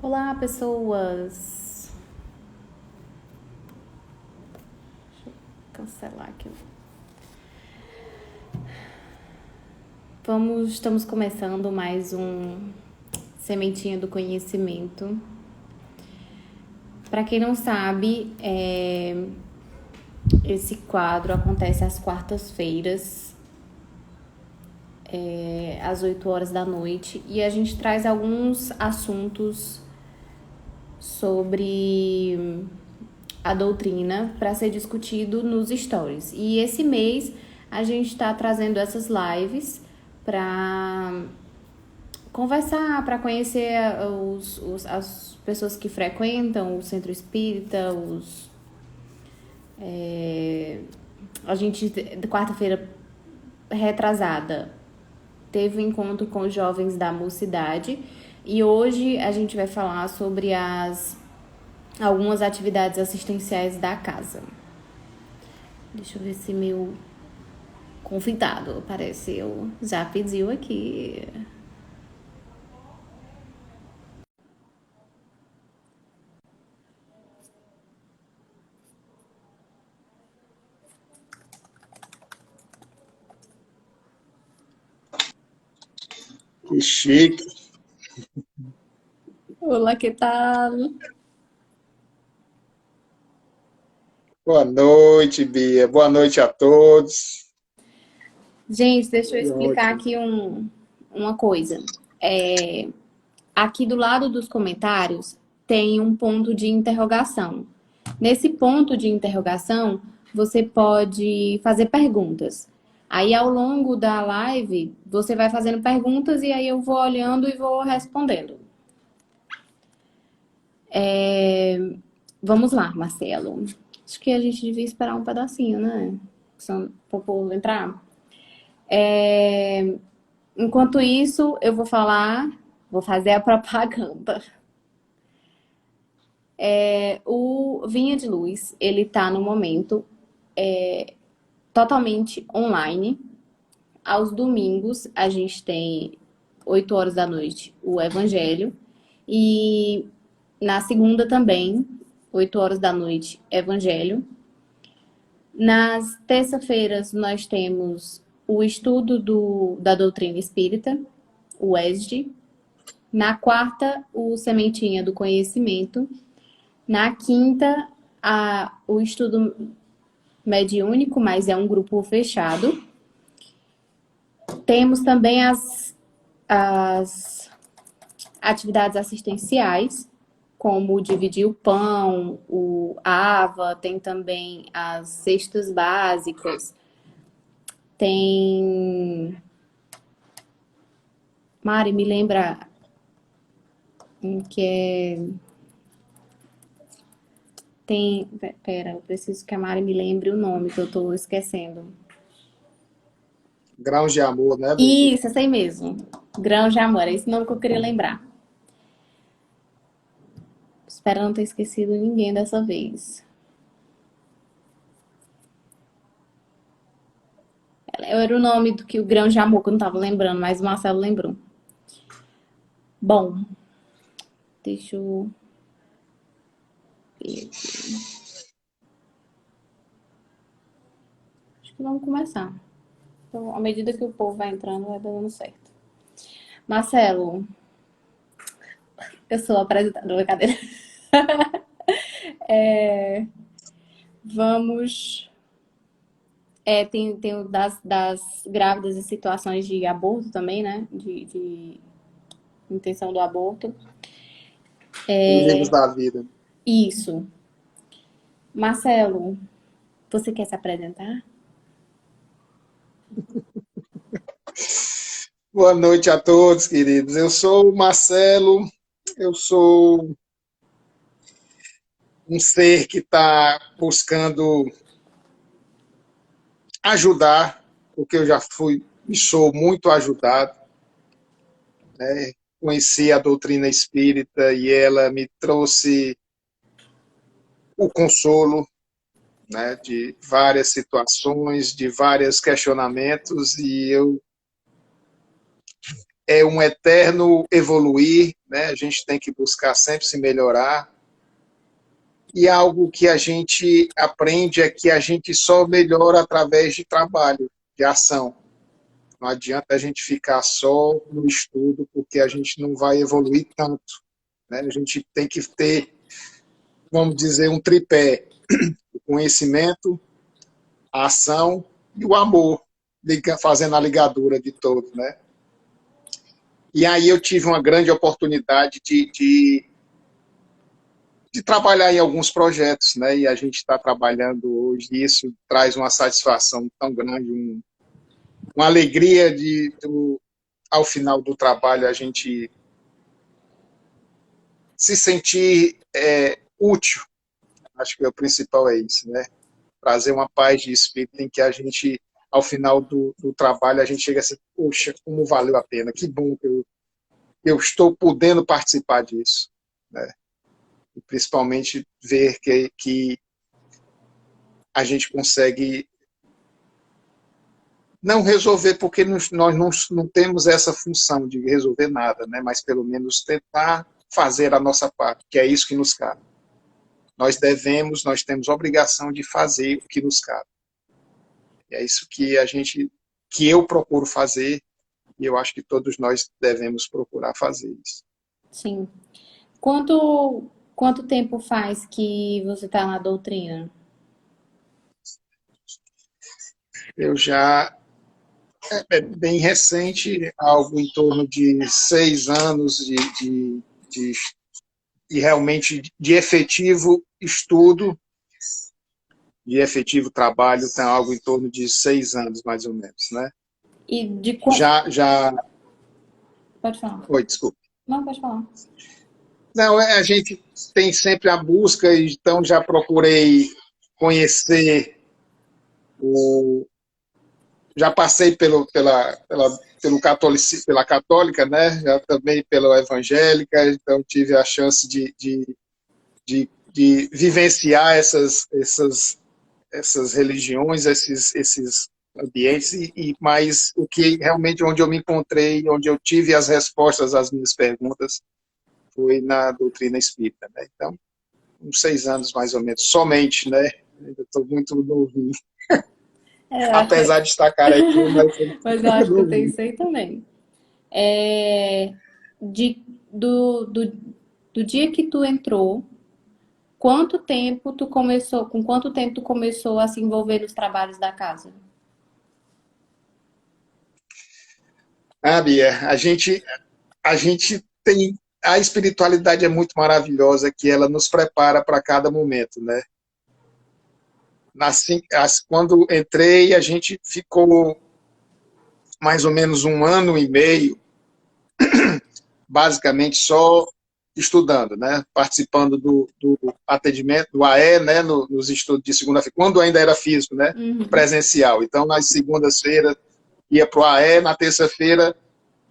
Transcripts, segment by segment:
Olá, pessoas. Deixa eu cancelar aqui. Estamos começando mais um Sementinha do Conhecimento. Para quem não sabe, esse quadro acontece às quartas-feiras, às 8 horas da noite, e a gente traz alguns assuntos sobre a doutrina para ser discutido nos stories. E esse mês a gente está trazendo essas lives para conversar, para conhecer as pessoas que frequentam o centro espírita, a gente, quarta-feira retrasada, teve um encontro com os jovens da mocidade e hoje a gente vai falar sobre algumas atividades assistenciais da casa. Deixa eu ver se meu convidado apareceu. Já pediu aqui. Que chique. Olá, que tal? Boa noite, Bia. Boa noite a todos. Gente, deixa eu Que explicar ótimo. aqui uma coisa. Aqui do lado dos comentários tem um ponto de interrogação. Nesse ponto de interrogação, você pode fazer perguntas. Aí, ao longo da live, você vai fazendo perguntas e aí eu vou olhando e vou respondendo. Vamos lá, Marcelo. Acho que a gente devia esperar um pedacinho, né? Para o povo entrar. Enquanto isso, eu vou fazer a propaganda. O Vinha de Luz, ele tá no momento totalmente online. Aos domingos, a gente tem 8 horas da noite o Evangelho. E na segunda também, 8 horas da noite, Evangelho. Nas terça-feiras, nós temos o estudo da doutrina espírita, o ESD. Na quarta, o Sementinha do Conhecimento. Na quinta, o estudo mediúnico, mas é um grupo fechado. Temos também as atividades assistenciais, como o dividir o pão, o AVA, tem também as cestas básicas, tem... Mari, me lembra que é... Tem... Pera, eu preciso que a Mari me lembre o nome, que eu tô esquecendo. Grãos de amor, né, Bia? Isso, essa aí mesmo. Grão de amor, é esse nome que eu queria lembrar. Espero não ter esquecido ninguém dessa vez. Era o nome do que o grão de amor que eu não tava lembrando, mas o Marcelo lembrou. Bom, deixa eu ver aqui. Acho que vamos começar. Então, à medida que o povo vai entrando, vai dando certo. Marcelo, eu sou a apresentadora, brincadeira. Vamos. Tem o das grávidas em situações de aborto também, né? De intenção do aborto. Os livros da vida. Isso. Marcelo, você quer se apresentar? Boa noite a todos, queridos. Eu sou o Marcelo. Eu sou um ser que está buscando ajudar, porque eu já fui e sou muito ajudado, né? Conheci a doutrina espírita e ela me trouxe o consolo, né, de várias situações, de vários questionamentos, e é um eterno evoluir, né? A gente tem que buscar sempre se melhorar. E algo que a gente aprende é que a gente só melhora através de trabalho, de ação. Não adianta a gente ficar só no estudo, porque a gente não vai evoluir tanto, né? A gente tem que ter, vamos dizer, um tripé: o conhecimento, a ação e o amor, fazendo a ligadura de todos, né? E aí eu tive uma grande oportunidade de trabalhar em alguns projetos, né? E a gente está trabalhando hoje, e isso traz uma satisfação tão grande, uma alegria ao final do trabalho, a gente se sentir útil. Acho que o principal é isso, né? Trazer uma paz de espírito em que a gente, ao final do trabalho, a gente chega assim: poxa, como valeu a pena, que bom que eu estou podendo participar disso, né? E principalmente ver que a gente consegue não resolver, porque nós não temos essa função de resolver nada, né? Mas pelo menos tentar fazer a nossa parte, que é isso que nos cabe. Nós temos obrigação de fazer o que nos cabe. E é isso que eu procuro fazer, e eu acho que todos nós devemos procurar fazer isso. Sim. Quanto tempo faz que você está na doutrina? Eu já é bem recente, algo em torno de 6 anos de realmente de efetivo estudo, de efetivo trabalho, tem algo em torno de 6 anos, mais ou menos, né? E de Já... Pode falar. Oi, desculpe. Não, pode falar. Não, a gente tem sempre a busca, então já procurei conhecer já passei pelo pela católica, né? Já também pela evangélica, então tive a chance de vivenciar essas religiões, esses ambientes, mas o que realmente onde eu me encontrei, onde eu tive as respostas às minhas perguntas, foi na doutrina espírita, né? Então, uns 6 anos mais ou menos, somente, né? Ainda estou muito novinho. Apesar de estar carequinho, mas mas eu acho que eu tenho isso aí também. É, de, do dia que tu entrou, com quanto tempo tu começou a se envolver nos trabalhos da casa? Bia, a gente tem. A espiritualidade é muito maravilhosa, que ela nos prepara para cada momento, né? Quando entrei, a gente ficou mais ou menos 1 ano e meio, basicamente só estudando, né? Participando do atendimento, do AE, né? Nos estudos de segunda-feira, quando ainda era físico, né? Presencial. Então, nas segundas-feiras, ia para o AE, na terça-feira,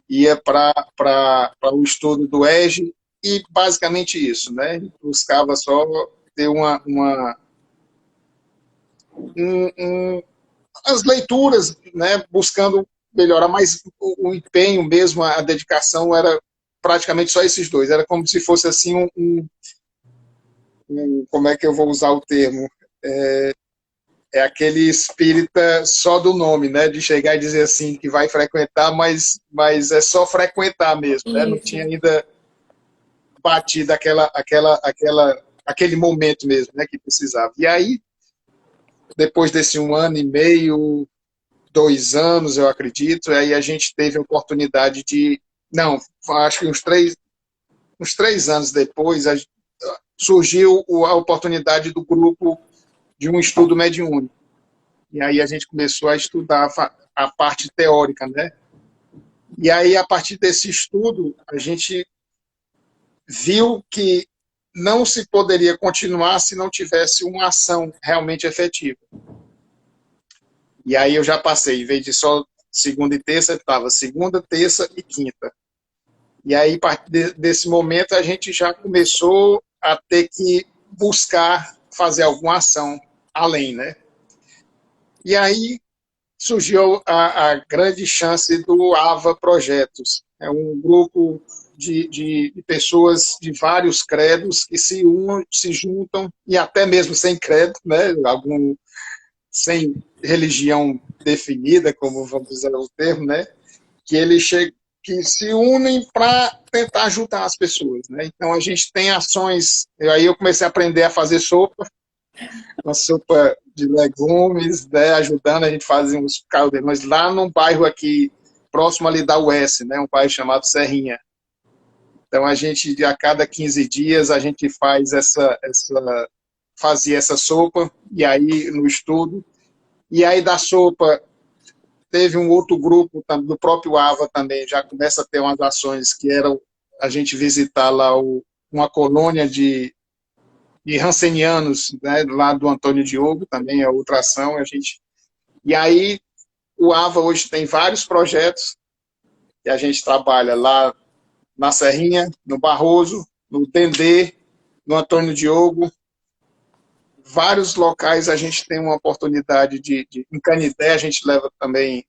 ia para o estudo do EJE, e basicamente isso, né? Buscava só ter as leituras, né? Buscando melhorar, mas o empenho mesmo, a dedicação era praticamente só esses dois. Era como se fosse assim como é que eu vou usar o termo? É aquele espírita só do nome, né? De chegar e dizer assim que vai frequentar, mas é só frequentar mesmo, né? Não tinha ainda batido aquele momento mesmo, né? Que precisava. E aí, depois desse 1 ano e meio, 2 anos, eu acredito, aí a gente teve a oportunidade não, acho que uns 3 anos depois, surgiu a oportunidade do grupo de um estudo mediúnico. E aí a gente começou a estudar a parte teórica, né? E aí, a partir desse estudo, a gente viu que não se poderia continuar se não tivesse uma ação realmente efetiva. E aí eu já passei, em vez de só segunda e terça, estava segunda, terça e quinta. E aí, a partir desse momento, a gente já começou a ter que buscar fazer alguma ação além, né? E aí surgiu a grande chance do AVA Projetos. É um grupo de pessoas de vários credos que se juntam, e até mesmo sem credo, né? Sem religião definida, como vamos dizer o termo, né? Que que se unem para tentar ajudar as pessoas, né? Então a gente tem ações. Aí eu comecei a aprender a fazer sopa, uma sopa de legumes, né? Ajudando a gente fazer uns caldeirões lá num bairro aqui próximo ali da UES, né? Um bairro chamado Serrinha. Então a gente a cada 15 dias a gente fazia essa sopa, e aí no estudo, e aí da sopa teve um outro grupo do próprio AVA também, já começa a ter umas ações que eram a gente visitar lá uma colônia de Hansenianos, né, lá do Antônio Diogo, também é outra ação. E aí o AVA hoje tem vários projetos, e a gente trabalha lá na Serrinha, no Barroso, no Dendê, no Antônio Diogo. Vários locais a gente tem uma oportunidade em Canidé, a gente leva também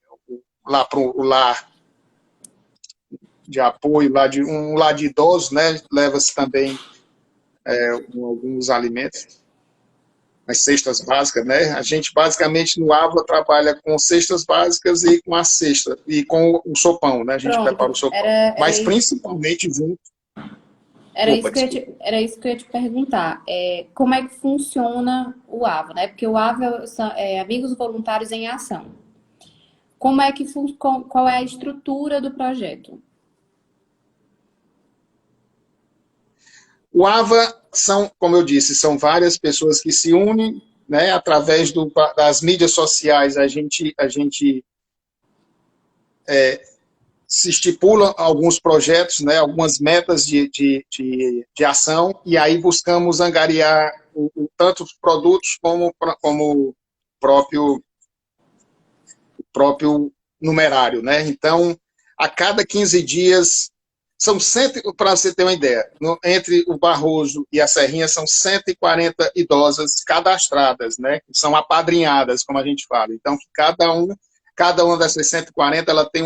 lá para o lar de apoio, um lar de idosos, né? Leva-se também alguns alimentos, as cestas básicas, né? A gente basicamente no AVA trabalha com cestas básicas e com a cesta, e com o sopão, né? A gente prepara o Pronto, sopão. Mas principalmente junto. Opa, desculpa. era isso que eu ia te perguntar. Como é que funciona o AVA, né? Porque o AVA é Amigos Voluntários em Ação. Qual é a estrutura do projeto? O AVA como eu disse, são várias pessoas que se unem, né? Através das mídias sociais, a gente se estipula alguns projetos, né, algumas metas de ação, e aí buscamos angariar tanto os produtos como o próprio numerário, né? Então, a cada 15 dias, para você ter uma ideia, entre o Barroso e a Serrinha, são 140 idosas cadastradas, né? São apadrinhadas, como a gente fala. Então, cada uma dessas 140, ela tem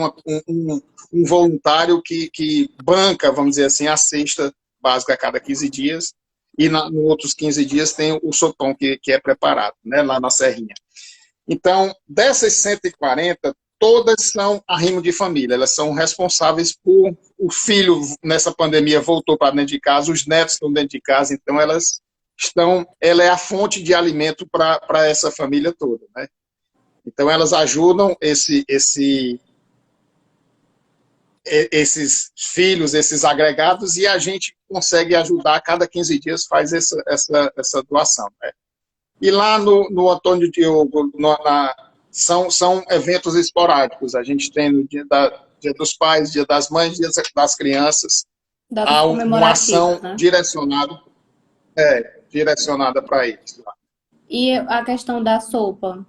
um voluntário que banca, vamos dizer assim, a cesta básica a cada 15 dias, e nos outros 15 dias tem o sopão que é preparado, né, lá na Serrinha. Então, dessas 140, todas são arrimo de família, elas são responsáveis por o filho, nessa pandemia, voltou para dentro de casa, os netos estão dentro de casa, então ela é a fonte de alimento para essa família toda, né? Então, elas ajudam esses filhos, esses agregados, e a gente consegue ajudar, a cada 15 dias faz essa doação, né? E lá no Antônio Diogo, são eventos esporádicos. A gente tem no dia dos Pais, Dia das Mães, Dia das Crianças, Datas há uma ação comemorativas, né? direcionada para eles. E a questão da sopa,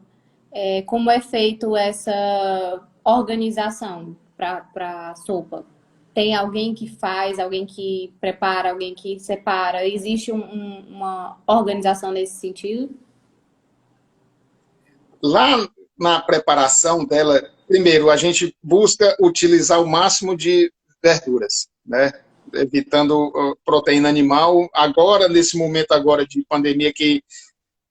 como é feito essa organização para a sopa? Tem alguém que faz, alguém que prepara, alguém que separa? Existe uma organização nesse sentido? Lá na preparação dela, primeiro, a gente busca utilizar o máximo de verduras, né? Evitando proteína animal. Agora, nesse momento agora de pandemia, que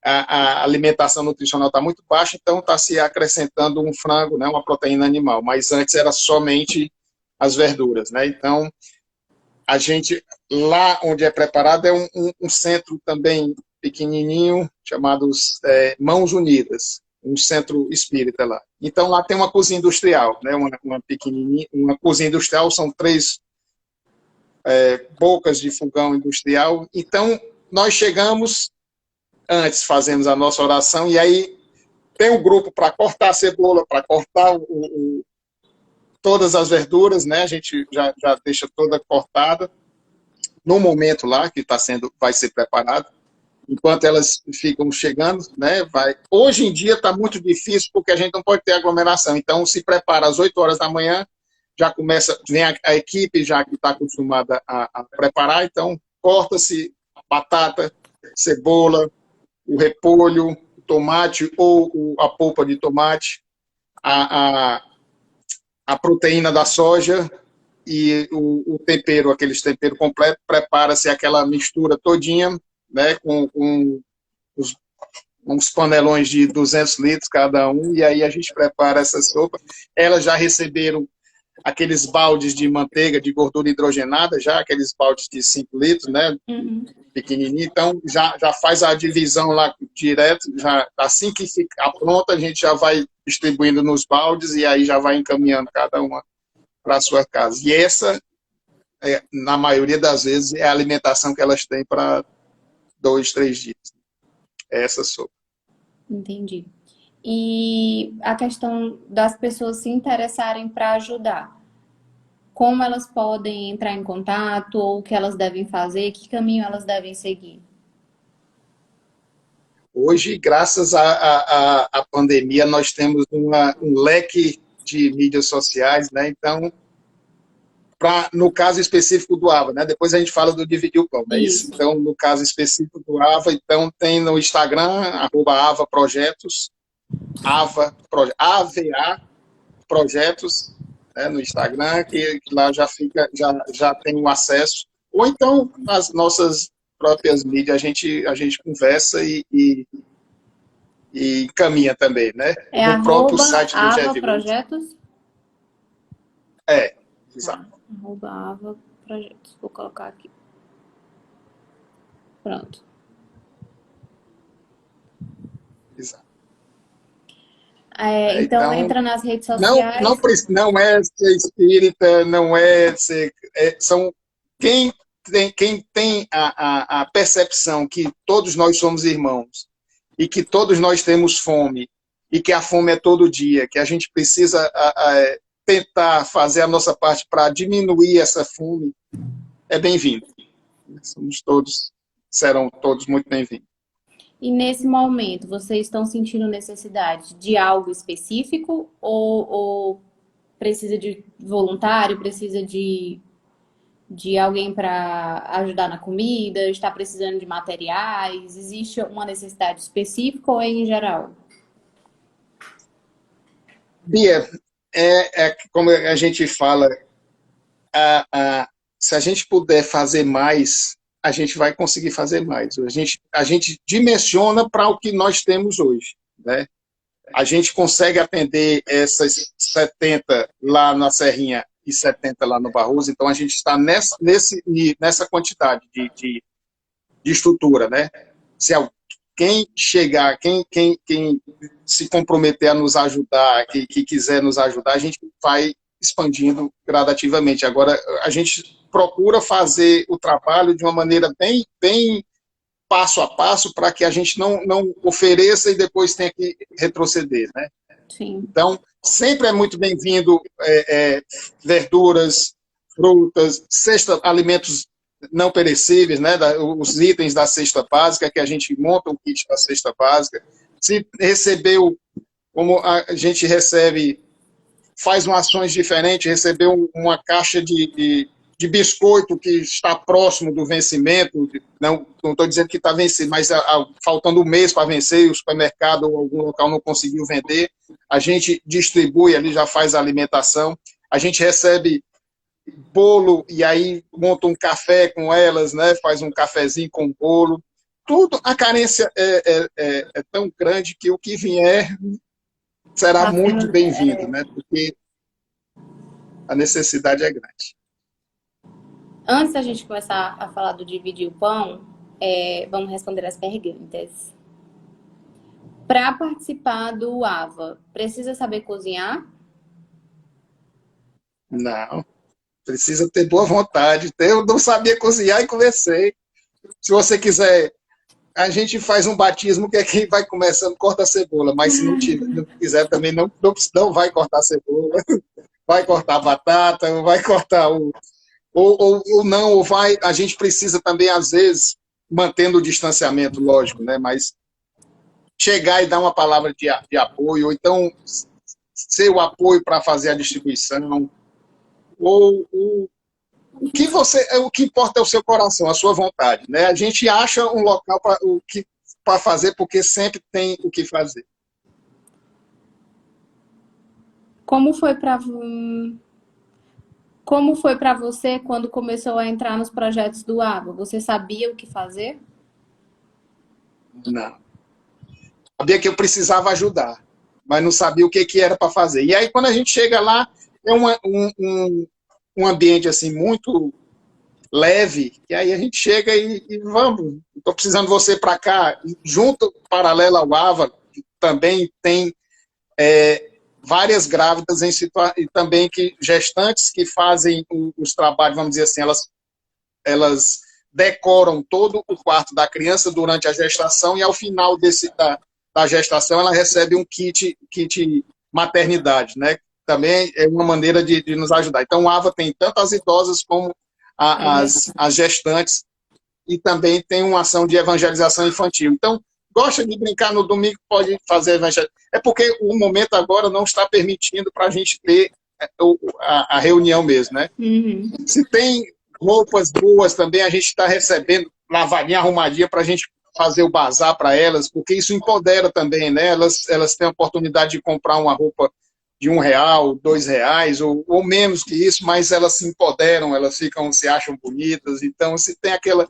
a alimentação nutricional está muito baixa, então está se acrescentando um frango, né, uma proteína animal, mas antes era somente as verduras, né? Então, a gente, lá onde é preparado, é um centro também pequenininho, chamado Mãos Unidas, um centro espírita lá. Então, lá tem uma cozinha industrial, né, uma pequenininha, uma cozinha industrial, são 3 bocas de fogão industrial. Então, nós chegamos, antes fazemos a nossa oração, e aí tem um grupo para cortar a cebola, para cortar todas as verduras, né? A gente já deixa toda cortada no momento lá que vai ser preparado. Enquanto elas ficam chegando, né? Hoje em dia está muito difícil porque a gente não pode ter aglomeração. Então se prepara às 8 horas da manhã, já vem a equipe já que está acostumada a preparar. Então corta-se batata, cebola, o repolho, o tomate ou a polpa de tomate, a proteína da soja, e o tempero, aqueles temperos completos, prepara-se aquela mistura todinha, né, com os, uns panelões de 200 litros cada um, e aí a gente prepara essa sopa. Elas já receberam aqueles baldes de manteiga, de gordura hidrogenada, já aqueles baldes de 5 litros, né, Uhum. pequenininho, então já faz a divisão lá direto, já, assim que ficar pronta, a gente já vai distribuindo nos baldes e aí já vai encaminhando cada uma para a sua casa. E essa, na maioria das vezes, é a alimentação que elas têm para 2, 3 dias. É essa sopa. Entendi. E a questão das pessoas se interessarem para ajudar. Como elas podem entrar em contato, ou o que elas devem fazer, que caminho elas devem seguir? Hoje, graças à pandemia, nós temos um leque de mídias sociais, né? Então, no caso específico do AVA, né? Depois a gente fala do Dividir o Pão, não é isso? Isso. Então, no caso específico do AVA, então tem no Instagram, @AVA Projetos, AVA Projetos, né, no Instagram, que lá já fica, já tem o acesso. Ou então, nas nossas próprias mídias, a gente conversa e encaminha também, né? É No próprio arroba site do Ava GEV. Projetos? É, exato. Tá. Arroba Ava Projetos. Vou colocar aqui. Pronto. Exato. Então, Então, entra nas redes não, sociais. não é ser espírita, não é ser. São quem tem a percepção que todos nós somos irmãos e que todos nós temos fome e que a fome é todo dia, que a gente precisa tentar fazer a nossa parte para diminuir essa fome, é bem-vindo. Serão todos muito bem-vindos. E nesse momento, vocês estão sentindo necessidade de algo específico ou precisa de voluntário, precisa de alguém para ajudar na comida, está precisando de materiais? Existe uma necessidade específica ou é em geral? Bia, como a gente fala, a, a, se a gente puder fazer mais, a gente vai conseguir fazer mais. A gente dimensiona para o que nós temos hoje, né? A gente consegue atender essas 70 lá na Serrinha e 70 lá no Barroso, então a gente está nessa quantidade de estrutura, né? Se quem chegar, quem se comprometer a nos ajudar, que quiser nos ajudar, a gente vai expandindo gradativamente. Agora, a gente procura fazer o trabalho de uma maneira bem passo a passo para que a gente não ofereça e depois tenha que retroceder, né? Sim. Então, sempre é muito bem-vindo verduras, frutas, alimentos não perecíveis, né? Os itens da cesta básica, que a gente monta o kit da cesta básica. Se recebeu, como a gente recebe, faz umas ações diferentes, recebeu uma caixa de biscoito que está próximo do vencimento, não estou dizendo que está vencido, mas faltando um mês para vencer, e o supermercado ou algum local não conseguiu vender, a gente distribui ali, já faz a alimentação, a gente recebe bolo e aí monta um café com elas, né? Faz um cafezinho com bolo. Tudo, a carência é tão grande que o que vier será Tá muito sendo, bem-vindo, né? Porque a necessidade é grande. antes da gente começar a falar do dividir o pão, vamos responder as perguntas. Para participar do AVA, precisa saber cozinhar? Não, precisa ter boa vontade. Eu não sabia cozinhar e comecei. Se você quiser, a gente faz um batismo que é quem vai começando corta a cebola, mas se não quiser também não vai cortar a cebola, vai cortar a batata, vai cortar ou não, ou vai. A gente precisa também, às vezes, mantendo o distanciamento, lógico, né? Mas chegar e dar uma palavra de apoio, ou então ser o apoio para fazer a distribuição, ou o que importa é o seu coração, a sua vontade, né? A gente acha um local para fazer porque sempre tem o que fazer. Como foi para Como foi para você quando começou a entrar nos projetos do AVA? Você sabia o que fazer? Não. Sabia que eu precisava ajudar, mas não sabia o que, que era para fazer. E aí, quando a gente chega lá, é um ambiente assim muito leve, e aí a gente chega e vamos, estou precisando de você para cá. E junto, paralelo ao AVA, também tem várias grávidas e também que gestantes que fazem os trabalhos, vamos dizer assim, elas decoram todo o quarto da criança durante a gestação e ao final da gestação ela recebe um kit maternidade, né? Também é uma maneira de nos ajudar. Então, o AVA tem tanto as idosas como as gestantes e também tem uma ação de evangelização infantil. Então, gosta de brincar no domingo, pode fazer evangelização. É porque o momento agora não está permitindo para a gente ter a reunião mesmo, né? Uhum. Se tem roupas boas também, a gente está recebendo lavadinha, arrumadinha para a gente fazer o bazar para elas, porque isso empodera também, né? Elas têm a oportunidade de comprar uma roupa de R$ 1, R$ 2, ou menos que isso, mas elas se empoderam, elas se acham bonitas. Então, se tem aquela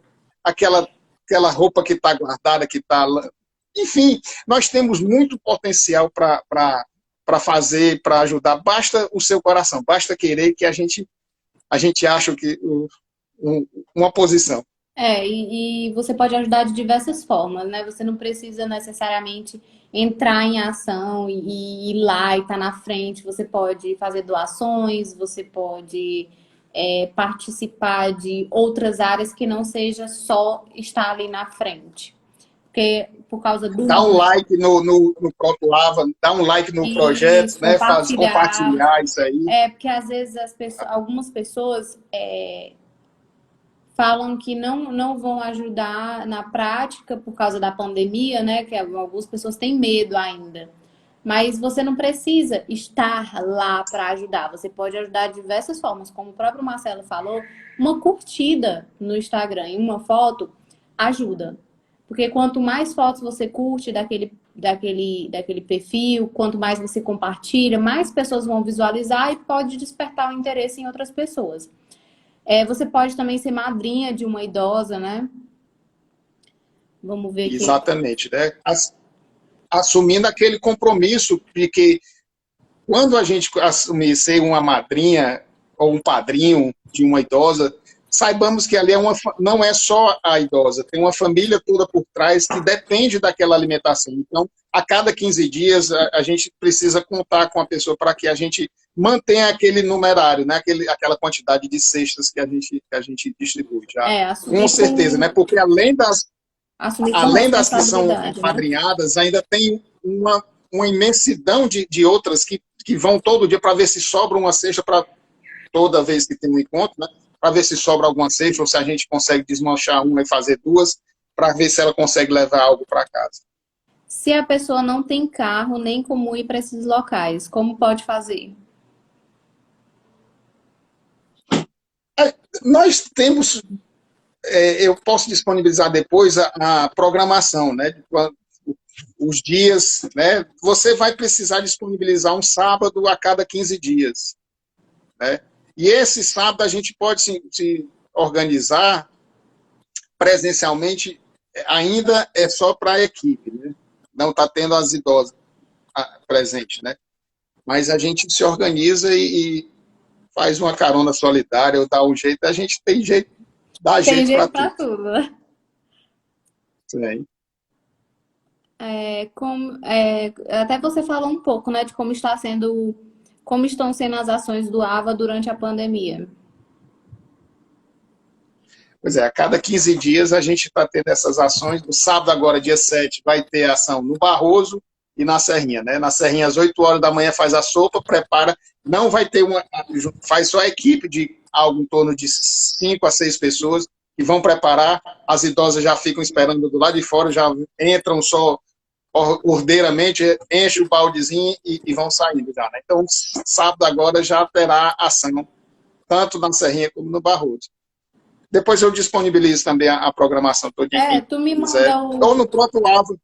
roupa que está guardada, que está... Enfim, nós temos muito potencial para fazer, para ajudar. Basta o seu coração, basta querer que a gente acha que uma posição. E você pode ajudar de diversas formas, né? Você não precisa necessariamente entrar em ação e ir lá e estar na frente. Você pode fazer doações, você pode participar de outras áreas que não seja só estar ali na frente. Porque por causa do... Dá um like no próprio AVA, dá um like no projeto, né? Compartilhar isso aí. Porque às vezes algumas pessoas falam que não vão ajudar na prática por causa da pandemia, né? Que algumas pessoas têm medo ainda. Mas você não precisa estar lá para ajudar. Você pode ajudar de diversas formas. Como o próprio Marcelo falou, uma curtida no Instagram em uma foto ajuda. Porque quanto mais fotos você curte daquele perfil, quanto mais você compartilha, mais pessoas vão visualizar e pode despertar o interesse em outras pessoas. Você pode também ser madrinha de uma idosa, né? Vamos ver aqui. Exatamente, né? Assumindo aquele compromisso de que quando a gente assumir ser uma madrinha ou um padrinho de uma idosa, saibamos que ali não é só a idosa, tem uma família toda por trás que depende daquela alimentação. Então, a cada 15 dias, a gente precisa contar com a pessoa para que a gente mantenha aquele numerário, né? Aquela quantidade de cestas que a gente distribui. Já. Com certeza, né? Porque além das que são apadrinhadas, né? Ainda tem uma imensidão de outras que vão todo dia para ver se sobra uma cesta para toda vez que tem um encontro, né? Para ver se sobra alguma cesta ou se a gente consegue desmanchar uma e fazer duas, para ver se ela consegue levar algo para casa. Se a pessoa não tem carro nem como ir para esses locais, como pode fazer? Nós temos, eu posso disponibilizar depois a programação, né? Os dias, né? Você vai precisar disponibilizar um sábado a cada 15 dias, né? E esse sábado a gente pode se organizar presencialmente, ainda é só para a equipe, né? Não está tendo as idosas presentes, né? Mas a gente se organiza e faz uma carona solidária ou dá um jeito, a gente tem jeito, dá jeito para tudo. Né? Sim. Até você falou um pouco, né, de como estão sendo as ações do AVA durante a pandemia. Pois é, a cada 15 dias a gente está tendo essas ações. No sábado, agora, dia 7, vai ter ação no Barroso e na Serrinha, né? Na Serrinha, às 8 horas da manhã, faz a sopa, prepara. Não vai ter faz só a equipe de algo em torno de 5 a 6 pessoas que vão preparar. As idosas já ficam esperando do lado de fora, já entram só ordeiramente, enchem o baldezinho e vão saindo já, né? Então, sábado agora já terá ação, tanto na Serrinha como no Barroso. Depois eu disponibilizo também a programação toda. Tu me manda ou no próprio AVA.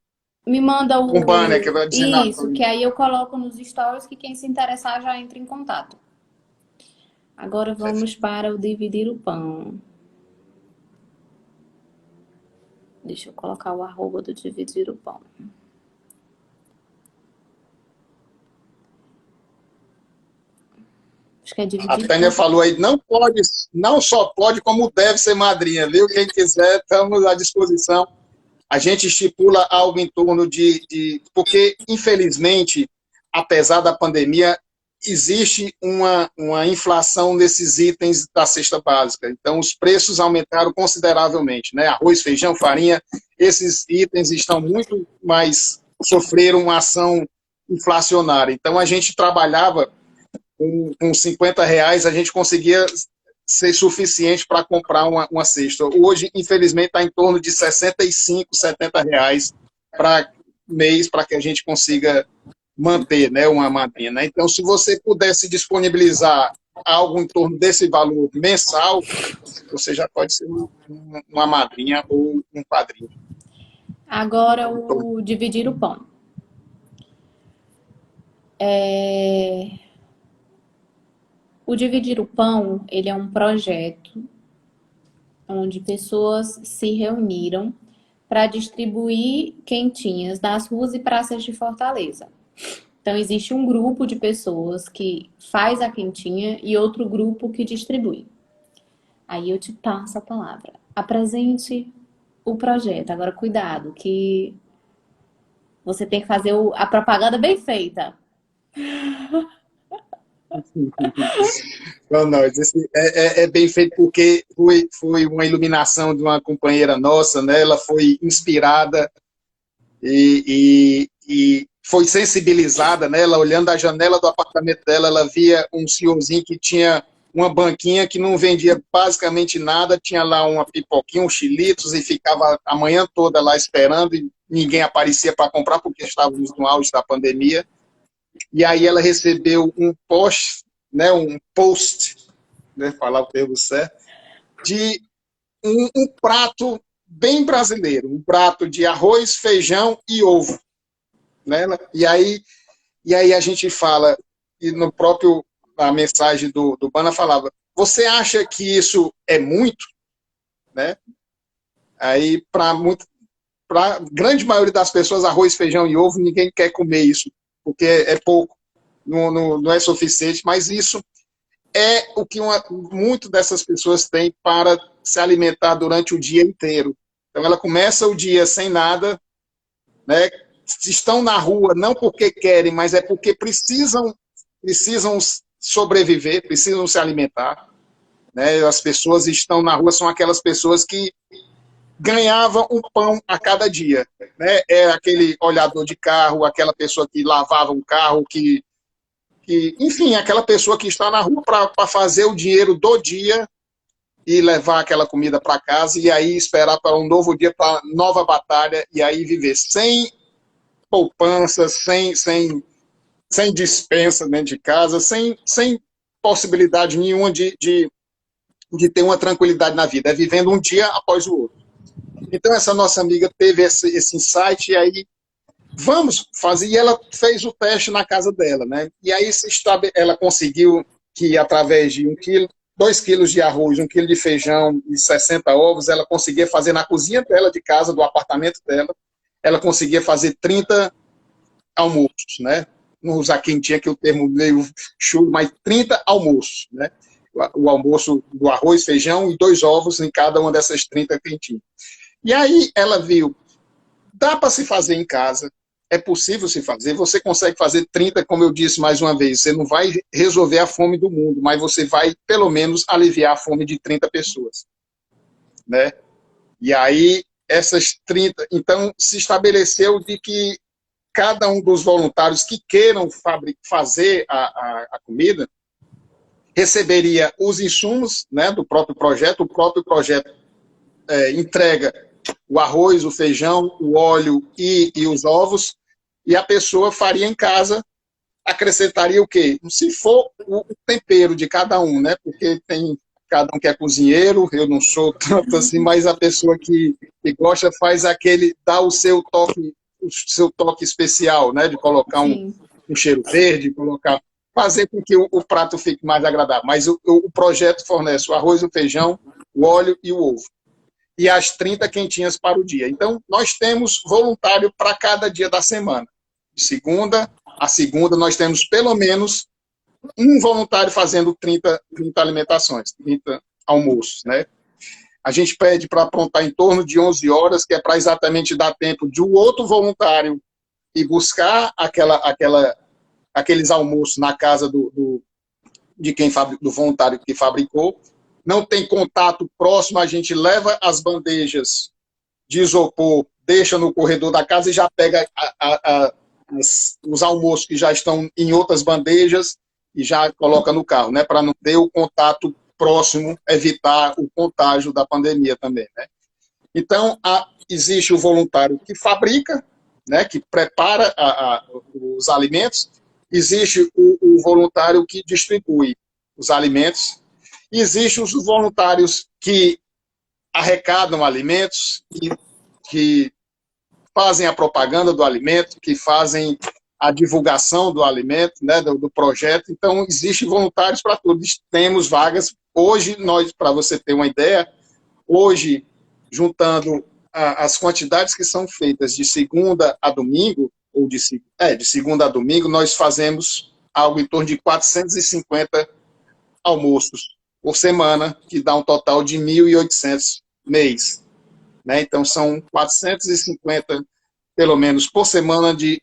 Me manda um banner que vai dizer isso, que aí eu coloco nos stories que quem se interessar já entra em contato. Agora vamos para o dividir o pão. Deixa eu colocar o arroba do dividir o pão. Acho que é A dividir Tânia pão. falou aí, não pode, não só pode, como deve ser madrinha, viu? Quem quiser, estamos à disposição. A gente estipula algo em torno porque, infelizmente, apesar da pandemia, existe uma inflação nesses itens da cesta básica. Então, os preços aumentaram consideravelmente, né? Arroz, feijão, farinha, esses itens estão muito mais, sofreram uma ação inflacionária. Então, a gente trabalhava com R$ 50, a gente conseguia ser suficiente para comprar uma cesta. Hoje, infelizmente, está em torno de R$ 65, R$ 70 para mês, para que a gente consiga manter, né, uma madrinha. Né? Então, se você pudesse disponibilizar algo em torno desse valor mensal, você já pode ser uma madrinha ou um padrinho. Agora o dividir o pão. O Dividir o Pão, ele é um projeto onde pessoas se reuniram para distribuir quentinhas nas ruas e praças de Fortaleza. Então, existe um grupo de pessoas que faz a quentinha e outro grupo que distribui. Aí eu te passo a palavra. Apresente o projeto. Agora, cuidado, que você tem que fazer a propaganda bem feita. Não, não, é bem feito porque foi uma iluminação de uma companheira nossa, né? Ela foi inspirada e foi sensibilizada, né? Ela olhando da janela do apartamento dela, ela via um senhorzinho que tinha uma banquinha que não vendia basicamente nada, tinha lá uma pipoquinha, um chilitos e ficava a manhã toda lá esperando e ninguém aparecia para comprar porque estávamos no auge da pandemia. E aí ela recebeu um post, né, falar o termo certo, de um prato bem brasileiro, um prato de arroz, feijão e ovo. Né? E aí a gente fala, e no próprio, a mensagem do Bana falava, você acha que isso é muito? Né? Aí, para a grande maioria das pessoas, arroz, feijão e ovo, ninguém quer comer isso, porque é pouco, não é suficiente, mas isso é o que muito dessas pessoas têm para se alimentar durante o dia inteiro. Então, ela começa o dia sem nada, né? Estão na rua não porque querem, mas é porque precisam sobreviver, precisam se alimentar. Né? As pessoas estão na rua, são aquelas pessoas que ganhavam um pão a cada dia. Né? É aquele olhador de carro, aquela pessoa que lavava um carro, enfim, aquela pessoa que está na rua para fazer o dinheiro do dia e levar aquela comida para casa e aí esperar para um novo dia, para nova batalha e aí viver sem poupança, sem dispensa dentro de casa, sem possibilidade nenhuma de ter uma tranquilidade na vida, é vivendo um dia após o outro. Então essa nossa amiga teve esse insight e aí vamos fazer, e ela fez o teste na casa dela, né? E aí ela conseguiu que através de 2 quilos de arroz, 1 quilo de feijão e 60 ovos, ela conseguia fazer na cozinha dela de casa, do apartamento dela, ela conseguia fazer 30 almoços, né? Não usar quentinha, que é o termo meio chulo, mas 30 almoços, né? O almoço do arroz, feijão e 2 ovos em cada uma dessas 30 quentinhas. E aí ela viu, dá para se fazer em casa, é possível se fazer, você consegue fazer 30, como eu disse mais uma vez, você não vai resolver a fome do mundo, mas você vai, pelo menos, aliviar a fome de 30 pessoas. Né? E aí, essas 30... Então, se estabeleceu de que cada um dos voluntários que queiram fazer a comida receberia os insumos, né, do próprio projeto. O próprio projeto entrega o arroz, o feijão, o óleo e os ovos, e a pessoa faria em casa, acrescentaria o quê? Se for o tempero de cada um, né? Porque cada um que é cozinheiro, eu não sou tanto assim, mas a pessoa que gosta faz dá o seu toque especial, né? De colocar um cheiro verde, colocar... fazer com que o prato fique mais agradável. Mas o projeto fornece o arroz, o feijão, o óleo e o ovo. E as 30 quentinhas para o dia. Então, nós temos voluntário para cada dia da semana. De segunda a segunda, nós temos pelo menos um voluntário fazendo 30 alimentações, 30 almoços, né? A gente pede para aprontar em torno de 11 horas, que é para exatamente dar tempo de um outro voluntário ir buscar aqueles almoços na casa de quem do voluntário que fabricou. Não tem contato próximo, a gente leva as bandejas de isopor, deixa no corredor da casa e já pega os almoços que já estão em outras bandejas e já coloca no carro, né? Para não ter o contato próximo, evitar o contágio da pandemia também, né? Então, existe o voluntário que fabrica, né? Que prepara os alimentos, existe o voluntário que distribui os alimentos, existem os voluntários que arrecadam alimentos, que fazem a propaganda do alimento, que fazem a divulgação do alimento, né, do projeto. Então, existem voluntários para tudo. Temos vagas. Hoje, para você ter uma ideia, hoje, juntando as quantidades que são feitas de segunda a domingo, ou de segunda a domingo, nós fazemos algo em torno de 450 almoços por semana, que dá um total de 1.800 mês. Né? Então, são 450, pelo menos, por semana de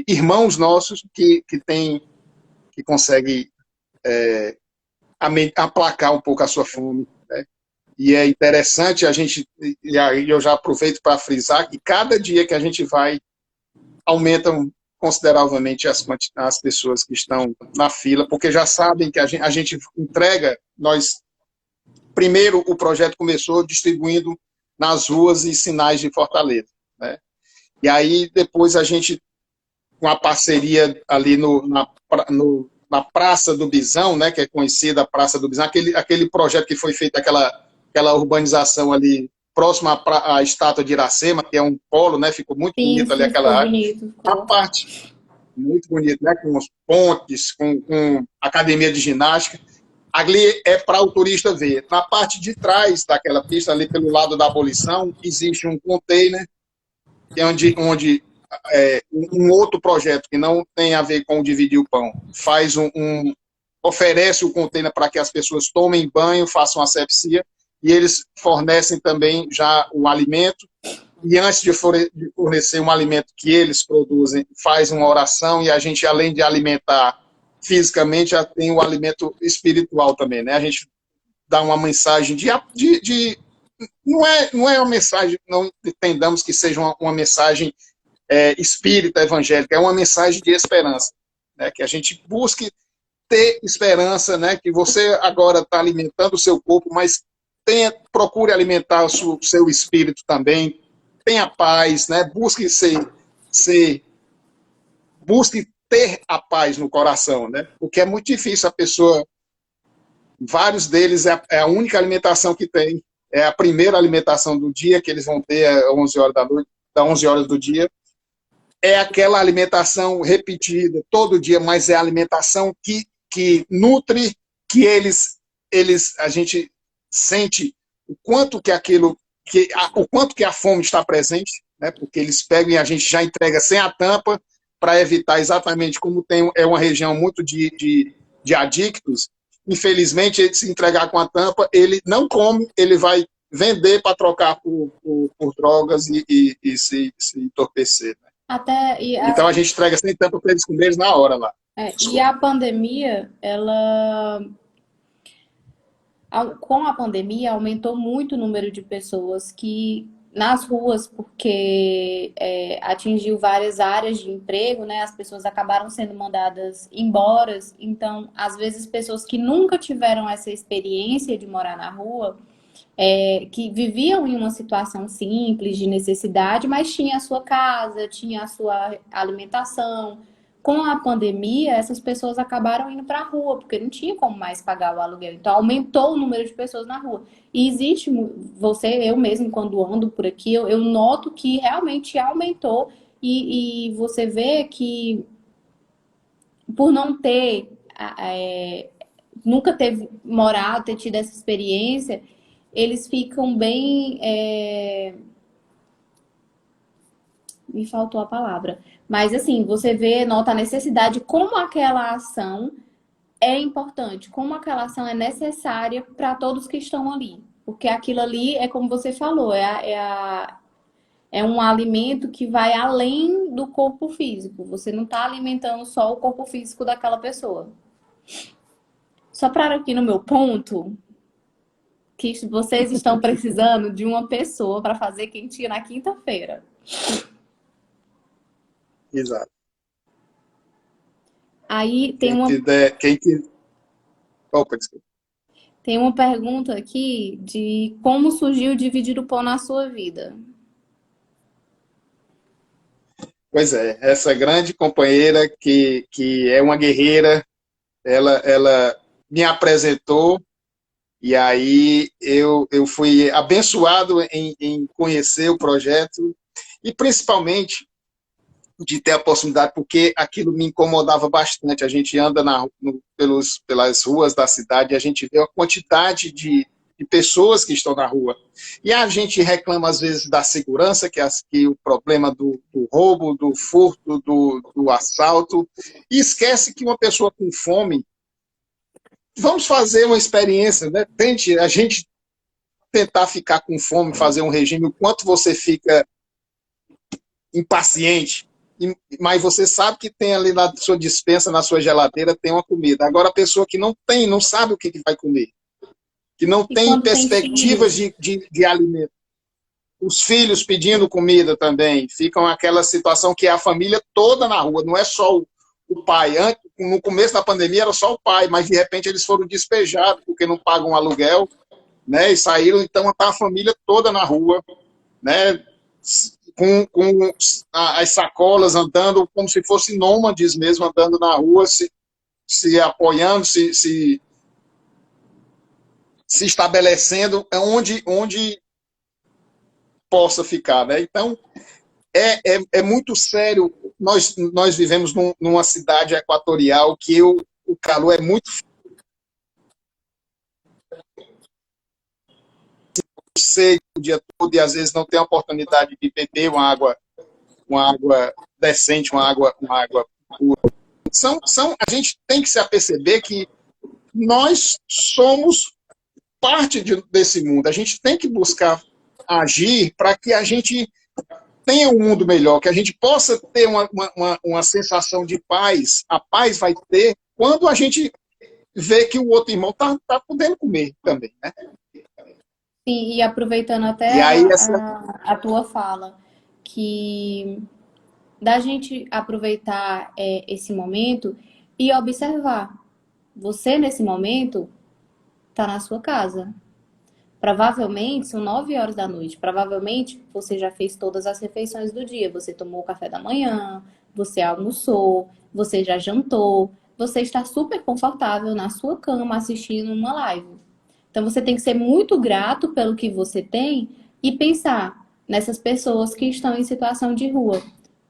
irmãos nossos que conseguem aplacar um pouco a sua fome. Né? E é interessante e aí eu já aproveito para frisar que cada dia que a gente vai, aumentam consideravelmente as pessoas que estão na fila, porque já sabem que a gente entrega, primeiro o projeto começou distribuindo nas ruas e sinais de Fortaleza, né? E aí depois a gente, com a parceria ali na Praça do Bisão, né, que é conhecida a Praça do Bisão, aquele projeto que foi feito, aquela urbanização ali próxima à estátua de Iracema, que é um polo, né, ficou muito Sim, bonito ali sim, aquela ficou área. bonito. A Ficou. parte muito bonita, né, com os pontes, com academia de ginástica. Ali é para o turista ver. Na parte de trás daquela pista, ali pelo lado da abolição, existe um container, que é onde um outro projeto que não tem a ver com o Dividir o Pão, oferece o container para que as pessoas tomem banho, façam asepsia, e eles fornecem também já o alimento, e antes de fornecer um alimento que eles produzem, faz uma oração, e a gente, além de alimentar fisicamente, já tem o alimento espiritual também, né? A gente dá uma mensagem não é uma mensagem, não entendamos que seja uma mensagem espírita, evangélica, é uma mensagem de esperança, né? Que a gente busque ter esperança, né? Que você agora está alimentando o seu corpo, mas procure alimentar o seu espírito também, tenha paz, né? Busque busque ter a paz no coração, né? Porque é muito difícil a pessoa, vários deles é a única alimentação que tem, é a primeira alimentação do dia que eles vão ter às 11 horas da noite, às 11 horas do dia, é aquela alimentação repetida todo dia, mas é a alimentação que nutre, que a gente sente o quanto que o quanto que a fome está presente, né? Porque eles pegam e a gente já entrega sem a tampa para evitar exatamente como é uma região muito de adictos. Infelizmente, ele se entregar com a tampa, ele não come, ele vai vender para trocar por drogas e se entorpecer. Né? Então a gente entrega sem tampa para eles comerem na hora lá. E a pandemia, com a pandemia, aumentou muito o número de pessoas que nas ruas, porque atingiu várias áreas de emprego, né? As pessoas acabaram sendo mandadas embora. Então, às vezes, pessoas que nunca tiveram essa experiência de morar na rua, que viviam em uma situação simples de necessidade, mas tinha a sua casa, tinha a sua alimentação. Com a pandemia, essas pessoas acabaram indo para a rua, porque não tinha como mais pagar o aluguel. Então, aumentou o número de pessoas na rua. E existe, eu mesmo, quando ando por aqui, eu noto que realmente aumentou. E você vê que, por não ter nunca teve morado, ter tido essa experiência, eles ficam bem. Me faltou a palavra. Mas assim, você vê, nota a necessidade, como aquela ação é importante, como aquela ação é necessária para todos que estão ali. Porque aquilo ali é como você falou, é um alimento que vai além do corpo físico. Você não está alimentando só o corpo físico daquela pessoa. Só para aqui no meu ponto, que vocês estão precisando de uma pessoa para fazer quentinha na quinta-feira. Exato. Aí Quem quiser, Opa, desculpa. tem uma pergunta aqui de como surgiu dividir o pão na sua vida. Pois é, essa grande companheira que é uma guerreira, ela me apresentou e aí eu fui abençoado em conhecer o projeto e principalmente de ter a possibilidade, porque aquilo me incomodava bastante. A gente anda pelas ruas da cidade e a gente vê a quantidade de pessoas que estão na rua. E a gente reclama, às vezes, da segurança, que o problema do roubo, do furto, do assalto, e esquece que uma pessoa com fome. Vamos fazer uma experiência, né? Tente a gente tentar ficar com fome, fazer um regime, o quanto você fica impaciente, mas você sabe que tem ali na sua despensa, na sua geladeira, tem uma comida. Agora, a pessoa que não tem, não sabe o que vai comer, que não E tem quando tem perspectivas filho? de alimento. Os filhos pedindo comida também, ficam aquela situação que é a família toda na rua, não é só o pai. No começo da pandemia era só o pai, mas de repente eles foram despejados porque não pagam aluguel, né? E saíram, então está a família toda na rua, né? Com as sacolas andando como se fossem nômades mesmo, andando na rua, se apoiando, se estabelecendo onde possa ficar, né? Então, é muito sério. Nós vivemos numa cidade equatorial que o calor é muito seco o dia todo e às vezes não tem a oportunidade de beber uma água decente, uma água pura. A gente tem que se aperceber que nós somos parte desse mundo. A gente tem que buscar agir para que a gente tenha um mundo melhor, que a gente possa ter uma sensação de paz. A paz vai ter quando a gente vê que o outro irmão tá podendo comer também, né? Sim, e aproveitando até E aí essa a tua fala, que da gente aproveitar esse momento e observar. Você, nesse momento, está na sua casa. Provavelmente são 9 horas da noite. Provavelmente você já fez todas as refeições do dia. Você tomou o café da manhã, você almoçou, você já jantou. Você está super confortável na sua cama assistindo uma live. Então você tem que ser muito grato pelo que você tem e pensar nessas pessoas que estão em situação de rua.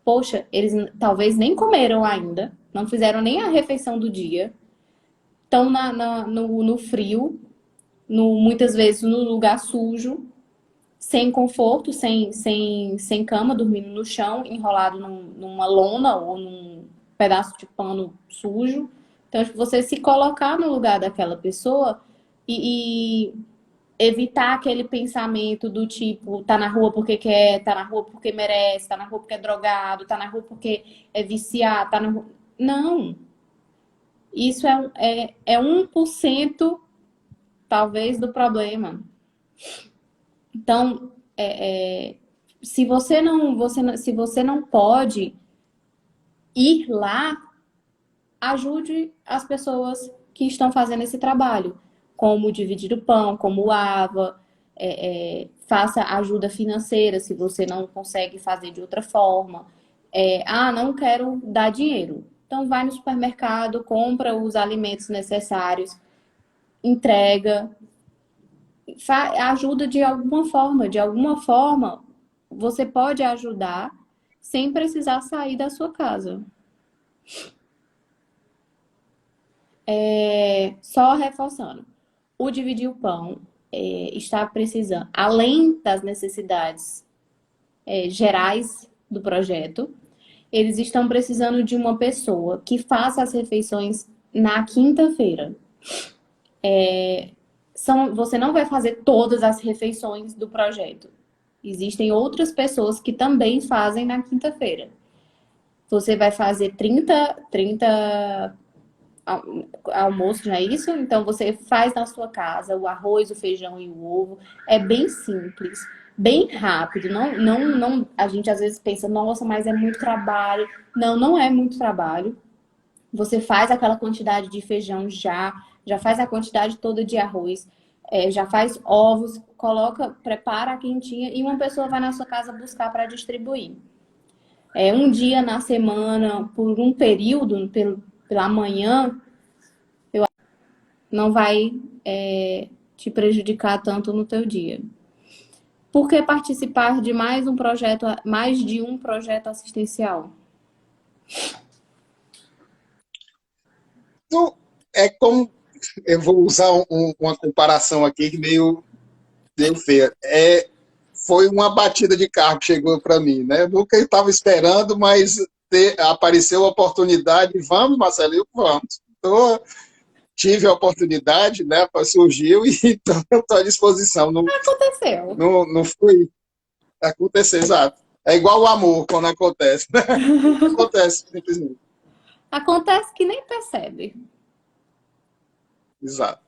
Poxa, eles talvez nem comeram ainda, não fizeram nem a refeição do dia, estão no frio, muitas vezes no lugar sujo, sem conforto, sem cama, dormindo no chão, enrolado numa lona ou num pedaço de pano sujo. Então, acho que você se colocar no lugar daquela pessoa e evitar aquele pensamento do tipo, tá na rua porque quer, tá na rua porque merece, tá na rua porque é drogado, tá na rua porque é viciado, tá na rua. Não. Isso é 1% talvez do problema. Então, se você não pode ir lá, ajude as pessoas que estão fazendo esse trabalho, como dividir o pão, como o AVA, faça ajuda financeira se você não consegue fazer de outra forma. Não quero dar dinheiro. Então vai no supermercado, compra os alimentos necessários, entrega, ajuda de alguma forma. De alguma forma, você pode ajudar sem precisar sair da sua casa. Só reforçando, o Dividir o Pão está precisando, além das necessidades gerais do projeto, eles estão precisando de uma pessoa que faça as refeições na quinta-feira. Você não vai fazer todas as refeições do projeto. Existem outras pessoas que também fazem na quinta-feira. Você vai fazer 30 almoço, não é isso? Então você faz na sua casa o arroz, o feijão e o ovo. É bem simples, bem rápido. Não, a gente às vezes pensa, nossa, mas é muito trabalho. Não, não é muito trabalho. Você faz aquela quantidade de feijão já faz a quantidade toda de arroz, já faz ovos, prepara a quentinha e uma pessoa vai na sua casa buscar para distribuir. Um dia na semana, por um período, pela manhã, não vai te prejudicar tanto no teu dia. Por que participar de mais de um projeto assistencial? Então, é como, eu vou usar uma comparação aqui que meio feia. Foi uma batida de carro que chegou para mim, né? Eu nunca estava esperando, mas apareceu a oportunidade. Vamos, Marcelinho, vamos. Então, tive a oportunidade, né? Surgiu e então eu estou à disposição. Não, Aconteceu. não foi acontecer, exato. É igual o amor quando acontece. Né? Acontece, simplesmente. Acontece que nem percebe. Exato.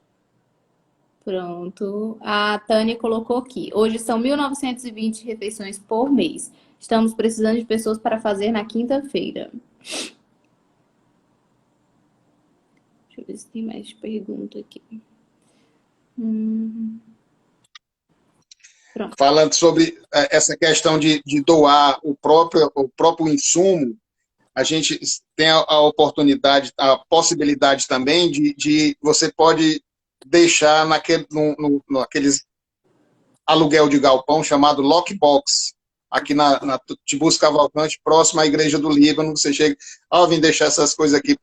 Pronto. A Tânia colocou aqui. Hoje são 1.920 refeições por mês. Estamos precisando de pessoas para fazer na quinta-feira. Deixa eu ver se tem mais pergunta aqui. Pronto. Falando sobre essa questão de doar o próprio insumo, a gente tem a oportunidade, a possibilidade também de você pode deixar naqueles aluguel de galpão chamado Lockbox, aqui na Tiburcio Cavalcante, próximo à Igreja do Líbano. Você chega, vim deixar essas coisas aqui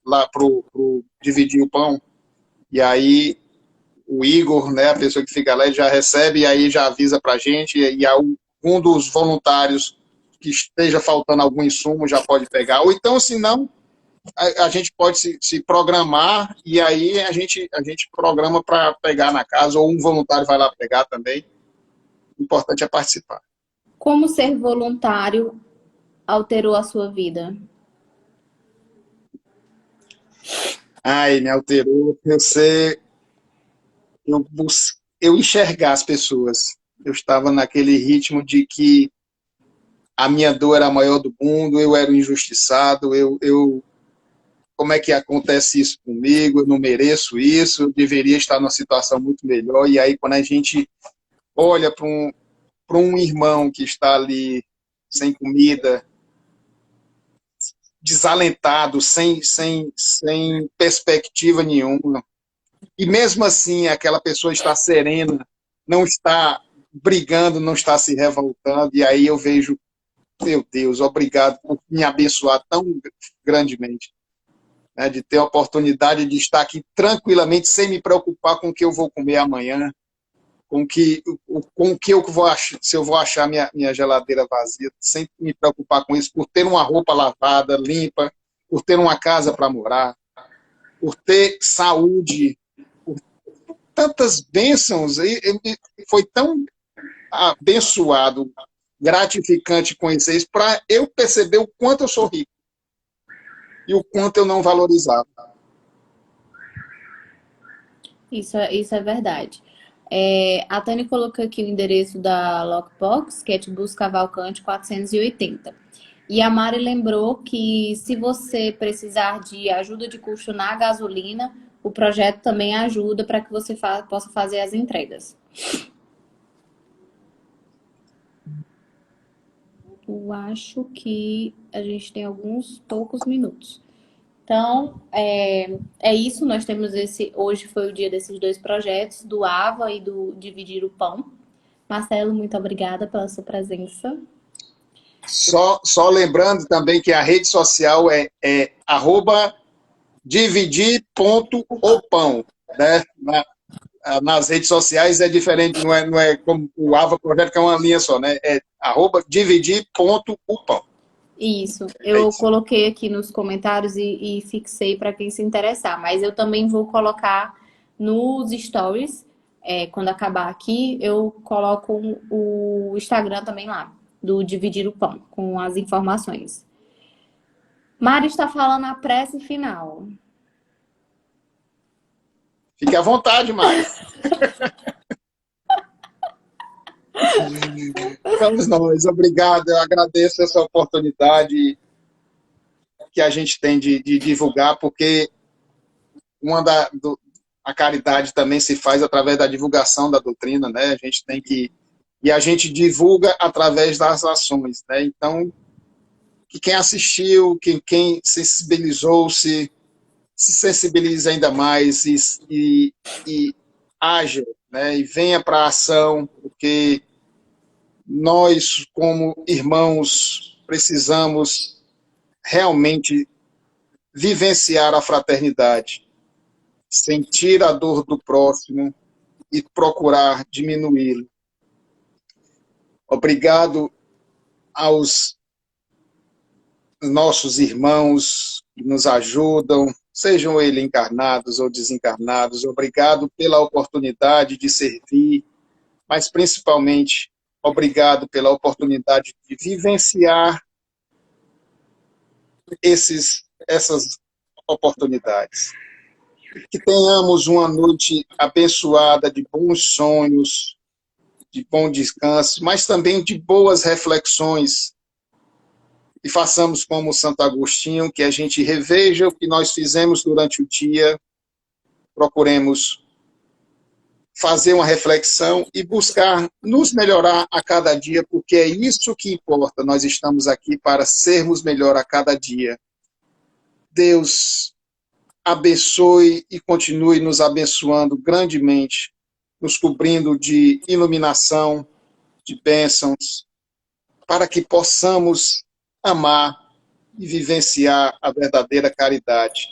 lá pro dividir o pão, e aí o Igor, né, a pessoa que fica lá, ele já recebe e aí já avisa para a gente, e um dos voluntários que esteja faltando algum insumo já pode pegar, ou então, se não, a gente pode se programar e aí a gente programa para pegar na casa, ou um voluntário vai lá pegar também. O importante é participar. Como ser voluntário alterou a sua vida? Ai, me alterou. Eu enxergar as pessoas. Eu estava naquele ritmo de que a minha dor era a maior do mundo, eu era um injustiçado, como é que acontece isso comigo? Eu não mereço isso, eu deveria estar numa situação muito melhor. E aí, quando a gente olha para um irmão que está ali sem comida, desalentado, sem perspectiva nenhuma, e mesmo assim aquela pessoa está serena, não está brigando, não está se revoltando, e aí eu vejo, meu Deus, obrigado por me abençoar tão grandemente, né, de ter a oportunidade de estar aqui tranquilamente, sem me preocupar com o que eu vou comer amanhã, com o que eu vou achar, se eu vou achar minha geladeira vazia, sem me preocupar com isso, por ter uma roupa lavada, limpa, por ter uma casa para morar, por ter saúde, por tantas bênçãos. E foi tão abençoado, gratificante conhecer isso, para eu perceber o quanto eu sou rico e o quanto eu não valorizava. Isso é verdade. A Tânia colocou aqui o endereço da Lockbox, que é Tiburcio Cavalcante 480. E a Mari lembrou que se você precisar de ajuda de custo na gasolina, o projeto também ajuda para que você possa fazer as entregas. Eu acho que a gente tem alguns poucos minutos. Então, é isso. Nós temos hoje foi o dia desses dois projetos, do AVA e do Dividir o Pão. Marcelo, muito obrigada pela sua presença. Só lembrando também que a rede social é dividir.opão, né? Nas redes sociais é diferente, não é como o Ava Projeto, que é uma linha só, né? É @dividir.upão. Isso, É eu isso. coloquei aqui nos comentários e fixei para quem se interessar, mas eu também vou colocar nos stories, quando acabar aqui, eu coloco o Instagram também lá, do Dividir o Pão, com as informações. Mari está falando a prece final. Fique à vontade, Mari. Vamos nós. Obrigado. Eu agradeço essa oportunidade que a gente tem de divulgar, porque a caridade também se faz através da divulgação da doutrina, né? A gente tem que e a gente divulga através das ações, né? Então, que quem assistiu, quem sensibilizou-se, se sensibilize ainda mais e haja, né? E venha para a ação, porque nós, como irmãos, precisamos realmente vivenciar a fraternidade, sentir a dor do próximo e procurar diminuí-lo. Obrigado aos nossos irmãos que nos ajudam, sejam eles encarnados ou desencarnados. Obrigado pela oportunidade de servir, mas principalmente obrigado pela oportunidade de vivenciar essas oportunidades. Que tenhamos uma noite abençoada de bons sonhos, de bom descanso, mas também de boas reflexões. E façamos como Santo Agostinho, que a gente reveja o que nós fizemos durante o dia, procuremos fazer uma reflexão e buscar nos melhorar a cada dia, porque é isso que importa. Nós estamos aqui para sermos melhor a cada dia. Deus abençoe e continue nos abençoando grandemente, nos cobrindo de iluminação, de bênçãos, para que possamos amar e vivenciar a verdadeira caridade.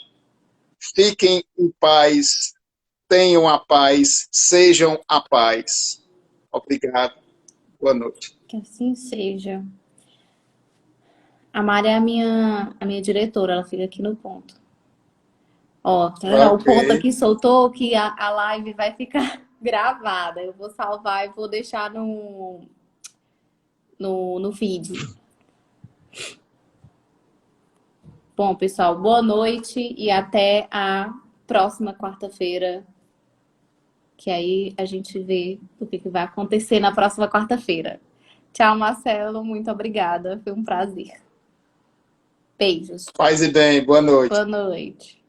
Fiquem em paz, tenham a paz, sejam a paz. Obrigado. Boa noite. Que assim seja. A Mari é a minha diretora, ela fica aqui no ponto. Ó, tá vendo? O Ok. ponto aqui soltou que a live vai ficar gravada. Eu vou salvar e vou deixar no feed. Bom, pessoal, boa noite e até a próxima quarta-feira, que aí a gente vê o que vai acontecer na próxima quarta-feira. Tchau, Marcelo, muito obrigada, foi um prazer. Beijos. Paz e bem, boa noite. Boa noite.